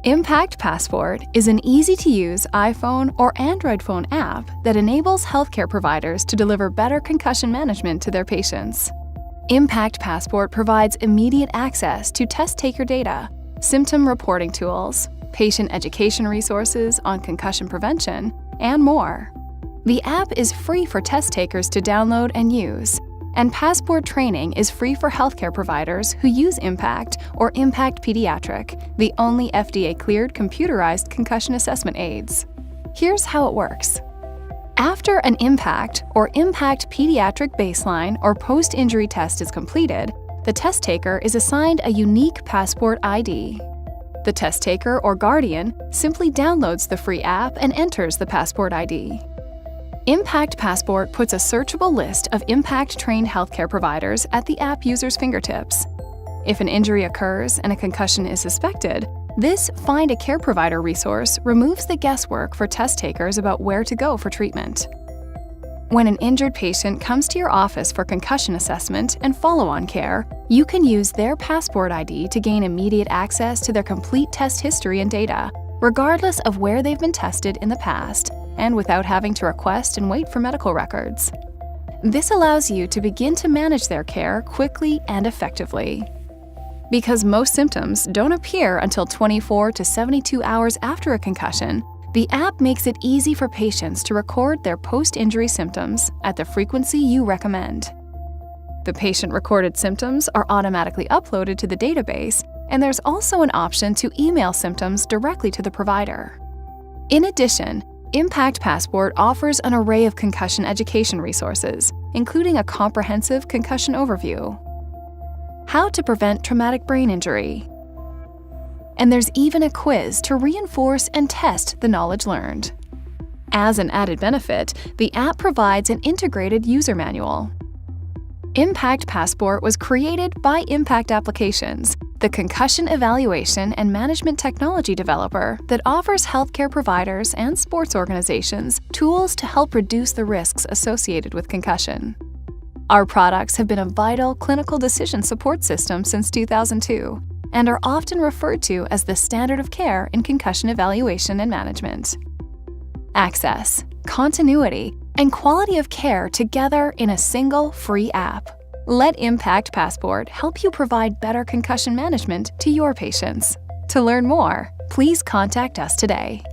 ImPACT Passport is an easy-to-use iPhone or Android phone app that enables healthcare providers to deliver better concussion management to their patients. ImPACT Passport provides immediate access to test-taker data, symptom reporting tools, patient education resources on concussion prevention, and more. The app is free for test takers to download and use, and Passport training is free for healthcare providers who use ImPACT or ImPACT Pediatric, the only FDA-cleared computerized concussion assessment aids. Here's how it works. After an ImPACT or ImPACT Pediatric baseline or post-injury test is completed, the test taker is assigned a unique Passport ID. The test taker or guardian simply downloads the free app and enters the Passport ID. ImPACT Passport puts a searchable list of ImPACT-trained healthcare providers at the app user's fingertips. If an injury occurs and a concussion is suspected, this Find a Care Provider resource removes the guesswork for test takers about where to go for treatment. When an injured patient comes to your office for concussion assessment and follow-on care, you can use their Passport ID to gain immediate access to their complete test history and data, regardless of where they've been tested in the past, and without having to request and wait for medical records. This allows you to begin to manage their care quickly and effectively. Because most symptoms don't appear until 24 to 72 hours after a concussion, the app makes it easy for patients to record their post-injury symptoms at the frequency you recommend. The patient-recorded symptoms are automatically uploaded to the database, and there's also an option to email symptoms directly to the provider. In addition, ImPACT Passport offers an array of concussion education resources, including a comprehensive concussion overview, how to prevent traumatic brain injury, and there's even a quiz to reinforce and test the knowledge learned. As an added benefit, the app provides an integrated user manual. ImPACT Passport was created by ImPACT Applications, the concussion evaluation and management technology developer that offers healthcare providers and sports organizations tools to help reduce the risks associated with concussion. Our products have been a vital clinical decision support system since 2002 and are often referred to as the standard of care in concussion evaluation and management. Access, continuity, and quality of care together in a single free app. Let ImPACT Passport help you provide better concussion management to your patients. To learn more, please contact us today.